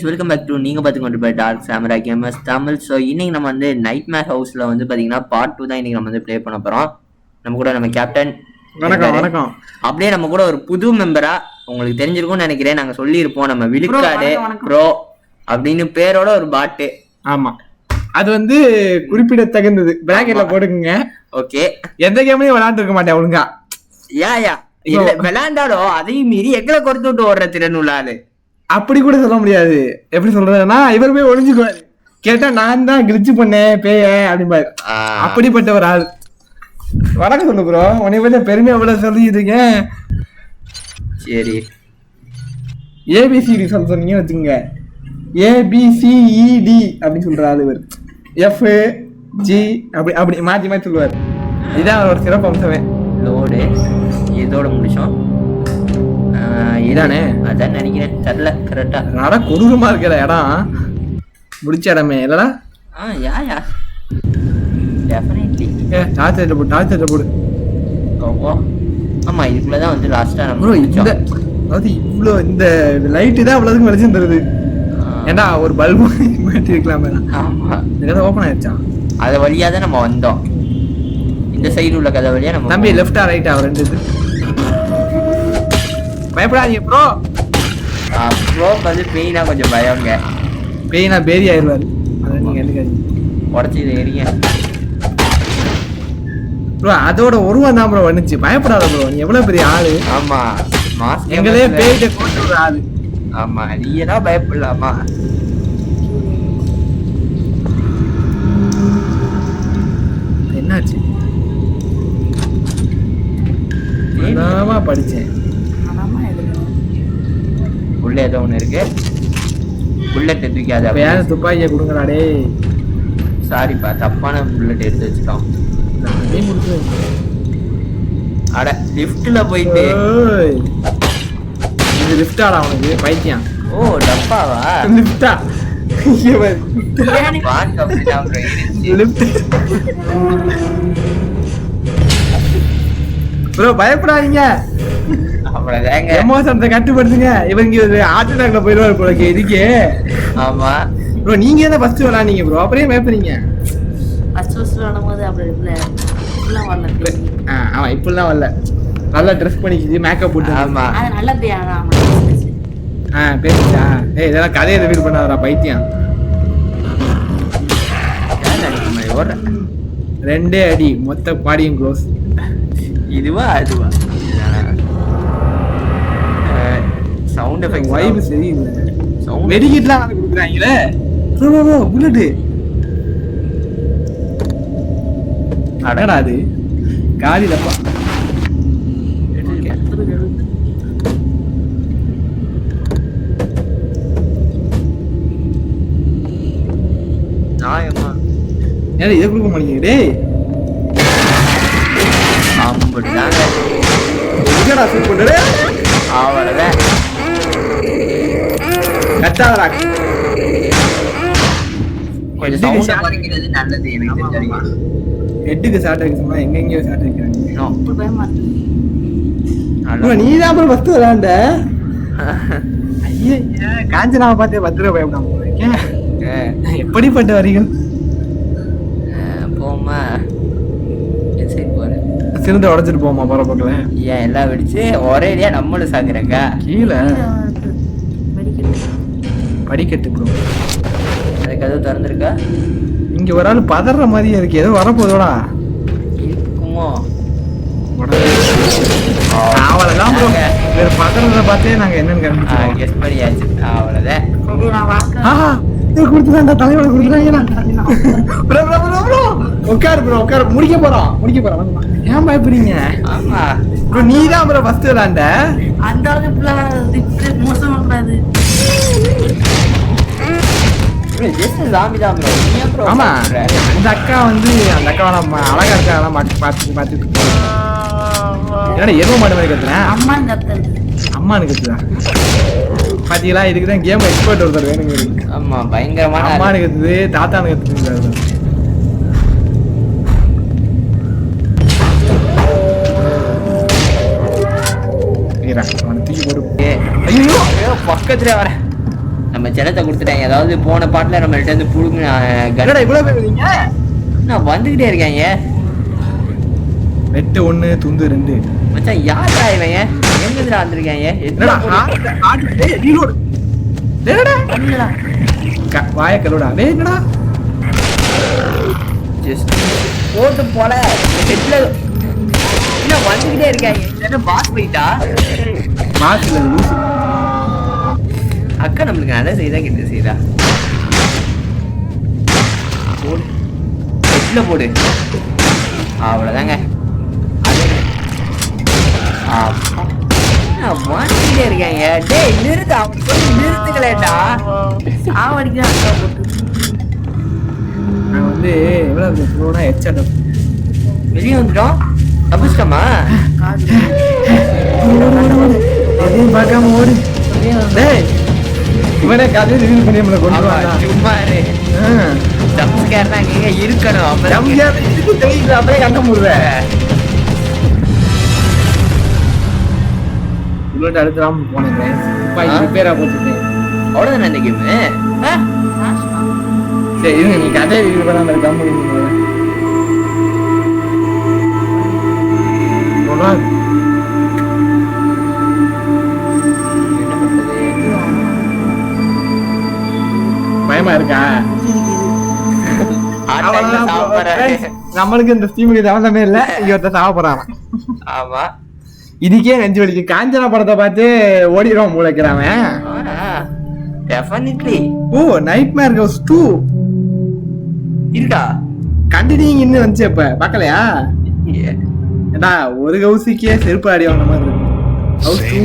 Welcome back to நீங்க பார்த்துக்கொண்டு dark சாமுரை gamers Tamil. So இன்னைக்கு நம்ம வந்து நைட் மேர் ஹவுஸ்ல வந்து பாத்தீங்கன்னா பார்ட் 2 தான் இன்னைக்கு நம்ம வந்து ப்ளே பண்ண போறோம். நம்ம கூட நம்ம கேப்டன் வணக்கம். அப்படியே நம்ம கூட ஒரு புது மெம்பரா உங்களுக்கு தெரிஞ்சிருக்கும்னு நினைக்கிறேன். நாங்க சொல்லியிருப்போம் நம்ம விழுக்காடு ப்ரோ அப்படின்னு பேரோட ஒரு பாட்டு. ஆமா, அது வந்து குறிப்பிடத்தகுந்தது. பிராக்கெட்ல போட்டுக்குங்க. ஓகே, எந்த கேம்லயும் விளையாண்டு இருக்க மாட்டேன் ஒழுங்கா. யா இல்ல விளையாண்டாலும் அதையும் மீறி எங்களை கொடுத்து விட்டு ஓடுற திறன் உள்ளாரு. அப்படி கூட சொல்ல முடியாது. எப்படி சொல்றதுன்னா, இவர் போய் ஒளிஞ்சுக்குவாரு. கேட்டா நான் தான் கிளிச்சு பண்ணேன் பேய அப்படிம்பாரு. அப்படிப்பட்ட ஒரு ஆள். வணக்கம் சொல்லு ப்ரோ. உன்னை பத்தி பெருமையா எவ்வளவு சொல்லிட்டு இருக்கேன். சரி, ஏபிசிடி சொல்ல சொன்னீங்க வச்சுக்கோங்க. ஏபிசிஇடி அப்படின்னு சொல்ற ஆள் இவர். எஃப் ஜி அப்படி அப்படி மாத்தி மாத்தி சொல்லுவார். இதான் அவரோட சிறப்பு அம்சமே. லோடு இதோட முடிச்சோம். இதானே அதான் நினைக்கிறேன். தெரியல கரெக்டா. நட கொடூரமா இருக்கிற இடம் முடிச்ச இடமே இல்லடா. Yeah definitely. டார்ச் போடு போடு. ஓ ஆமா, இதுக்குள்ளதான் வந்து லாஸ்டா நம்ம இந்த அதாவது இவ்வளோ இந்த லைட்டு தான் அவ்வளோதுக்கு வெளிச்சம் தருது. ஏண்டா ஒரு பல்பு மாட்டி இருக்கலாமே. ஆமா, இந்த கதை ஓப்பன் ஆயிடுச்சா? அது வழியா தான் நம்ம வந்தோம். இந்த சைடு உள்ள கதை வழியா நம்ம தம்பி லெஃப்டா ரைட்டா ரெண்டு இது. பயப்படாதீங்க ப்ரோ. ப்ரோ வந்து பெயினா கொஞ்சம் பயங்க. பெயினா பேரி ஆயிடுவாரு. அதான் நீங்க எடுக்காதீங்க. உடச்சி இதை எரிங்க ப்ரோ. அதோட உருவம் தான் ப்ரோ வந்துச்சு. பயப்படாத ப்ரோ, நீ எவ்வளவு பெரிய ஆளு. ஆமா, மாஸ்க் எங்களே பேயிட்ட கொண்டு ஒரு ஆளு. ஆமா, நீனா பயப்படலாமா? என்னாச்சு? நானா படிச்சேன். உள்ள ஏதோ ஒண்ணு இருக்கு. புல்லட் தூக்காத. வேற துப்பாக்கியை கொடுங்கடா டேய். சாரிப்பா, தப்பான புல்லட் எடுத்து வச்சுட்டோம். அட லிஃப்ட்ல போயிட்டு. இது லிஃப்டாடா அவனுக்கு பைத்தியம். ஓ டப்பாவா? லிஃப்டா? ப்ரோ பயப்படாதீங்க. அவ்வளவுதாங்க. எமோஷன்ஸை கட்டுப்படுத்துங்க. இவங்க ஒரு ஹார்ட் அட்டாக்ல போயிடுவாரு போல இதுக்கு. ஆமா ப்ரோ, நீங்க தான் ஃபர்ஸ்ட் விளையாண்டீங்க ப்ரோ. அப்புறம் பயப்படுறீங்க. ஆமா, இப்பெல்லாம் வரல. நல்லா ட்ரெஸ் பண்ணிக்கிது, மேக்கப் போட்டு. ஆமா, பேசுச்சா? ஏய், இதெல்லாம் கதையை ரிவீல் பண்ணாதடா பைத்தியம். ரெண்டே அடி மொத்த பாடியும் க்ளோஸ். இதுவா அதுவா? சவுண்ட் எஃபெக்ட் வைப் சரியில்லை. மெடிக்கிட்லாம் வந்து கொடுக்குறாங்களே. ப்ரோ புல்லட் அடடா. அது காலிலப்பா. நாயமா ஏன் இதை கொடுக்க மாட்டீங்க டேய்? அப்படிதாங்க. எங்கடா சூட் பண்ற? அவ்வளவுதான். கட்டாதடா. கொஞ்சம் சவுண்ட் குறைக்கிறது நல்லது எனக்கு தெரியும். ஹெட்டுக்கு ஷாட் அடிக்க சொன்னா எங்கெங்கயோ ஷாட் அடிக்கிறாங்க. நோ ப்ரோ, நீ தான் ப்ரோ ஃபர்ஸ்ட் விளையாண்ட. ஐயே, காஞ்சனாவை பார்த்தே 10 ரூபாய் பயப்படாம போறீங்க. எப்படிப்பட்ட வரிகள். போமா சைட் போறேன். சிறந்த உடைச்சிட்டு போமா போற பக்கல. ஏன் எல்லாம் வெடிச்சு ஒரேடியா நம்மளும் சாக்குறேங்க. கீழே படிக்கட்டு ப்ரோ. அதுக்கு எதுவும் திறந்துருக்கா? இங்க ஒரு ஆள் பதற மாதிரியே இருக்கு. ஏதோ வரப்போதோடா இருக்குமோ? அவ்வளவுதான் ப்ரோ. வேற பதறத பார்த்தே நாங்க என்னன்னு கண்டுபிடிச்சோம். கெஸ் பண்ணியாச்சு. அவ்வளவுதான். கொடுத்துட்டாங்க தலைவனை கொடுத்துட்டாங்க. உட்காரு ப்ரோ, உட்காரு. முடிக்க போறோம். ஏன் பயப்படுறீங்க? ஆமா ப்ரோ, நீ தான் ப்ரோ ஃபர்ஸ்ட் விளையாண்ட. அந்த அளவுக்கு மோசமா கூடாது. ஆமா, அந்த அக்கா வந்து அந்த அக்காவை அழகா இருக்கா பார்த்து என்னடா எருவ மாடு மாதிரி கத்துறேன். அம்மானு கத்துதான் பாத்தீங்களா? இதுக்குதான் கேம் எக்ஸ்பர்ட் ஒருத்தர் வேணுங்க. ஆமா, பயங்கரமான அம்மானு கத்துது, தாத்தானு கத்துது. தூக்கி போடு. ஐயோ பக்கத்துல வர நம்ம செலத்தை கொடுத்துட்டேன். ஏதாவது போன பாட்டுல நம்மள்ட்ட இருந்து புடுங்க என்னடா இவ்வளவு பேர் இருக்கீங்க? நான் வந்துகிட்டே இருக்காங்க. வெட்டு 1 துண்டு 2. மச்சான் யாரா இவன்? எங்கதுடா வந்திருக்காங்க? என்னடா டேய் ரீலோட். டேடா என்னடா வாய கலோடா. டேய் என்னடா ஜஸ்ட் போட்டு போல ஹெட்ல என்ன வந்துகிட்டே இருக்காங்க. என்ன பாஸ் போயிட்டா? மாஸ்ல லூஸ். அக்கா நம்மளுக்கு நல்லா செய்தா கிட்ட செய்தா. போடு ஹெட்ல போடு. அவ்வளவுதாங்க. வந்துகிட்டே இருக்காங்க. டேய் நிறுத்து, அவன் சொல்லி நிறுத்துக்கலேடா. சாவடிக்கிறான் அக்கா போட்டு. நான் வந்து எவ்வளவு ப்ரோனா ஹெட்ஷாட் வெளியே வந்துட்டோம். தப்பிச்சிட்டோமா? எதையும் பார்க்காம ஓடு. டேய் இவனே கதை ரிவீல் பண்ணி நம்மளை கொண்டு வந்தா. சும்மா தப்பிச்சுக்காரனா அங்க இருக்கணும். அப்படியே கண்ட முடியல. அடுத்து போனேன். ரிப்பேரா போட்டுட்டேன். அவ்வளவுதானே இந்த கேமு. சரி இருங்க, நீ கதை ரிவீல் பண்ணாம இருக்காம பயமா இருக்கா? நம்மளுக்கு இந்த ஸ்டீமுக்கு சம்மந்தமே இல்ல. இங்க ஒருத்த சாவ போறான். ஆமா இதுக்கே நெஞ்சு வலிக்கு. காஞ்சனா படத்தை பார்த்து ஓடிடுவான் மூளைக்கிறான். டெஃபினெட்லி. ஓ நைட்மேர் ஹவுஸ் 2 இருக்கா? கண்டினியூங் இன்னும் வந்துச்சு. அப்ப பாக்கலையா? ஏடா ஒரு ஹவுஸுக்கே செருப்பு அடி வாங்கின மாதிரி இருக்கு. House 2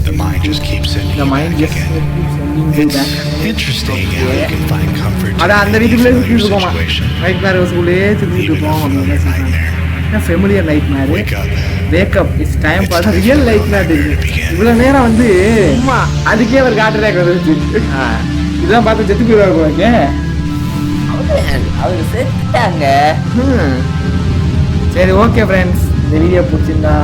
The mind just keeps sending you back. Interesting how you can find comfort அட அந்த in வீட்டுக்குள்ளே any சுத்திட்டு familiar போமா. situation. நைட்மேர் ஹவுஸ்க்குள்ளே சுத்திட்டு Even a போவோம். familiar nightmare. Familiar nightmare. Wake up. Wake up it's time for real nightmare. இவ்வளவு நேரம் வந்து அதுக்கே ஒரு காட்டு ரேக் வந்துருச்சு. இதெல்லாம் பார்த்து செத்து போயிடுவாரு போலக்கே. அவரு செத்துட்டாங்க. சரி ஓகே ஃப்ரெண்ட்ஸ், இந்த வீடியோ பிடிச்சிருந்தா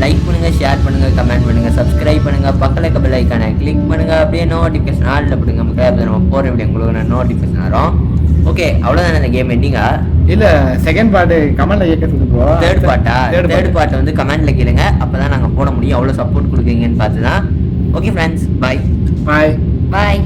லைக் பண்ணுங்க, ஷேர் பண்ணுங்க, கமெண்ட் பண்ணுங்க, சப்ஸ்கிரைப் பண்ணுங்க, பக்கத்துல பெல் ஐகானை கிளிக் பண்ணுங்க. அப்படியே நோட்டிஃபிகேஷன் ஆல்ல போடுங்க. நமக்கு நம்ம போற வீடியோ உங்களுக்கு நோட்டிஃபிகேஷன் வரும். ஓகே அவ்வளவுதானே இந்த கேம் எண்டிங்கா? இல்ல செகண்ட் பார்ட் கமெண்ட்ல கேட்க சொல்லுங்க. தேர்ட் பார்ட் வந்து கமெண்ட்ல கேளுங்க. அப்பதான் நாங்க போட முடியும். அவ்வளவு சப்போர்ட் கொடுக்குறீங்கன்னு பார்த்துதான். ஓகே ஃப்ரெண்ட்ஸ், பை பாய் பாய்.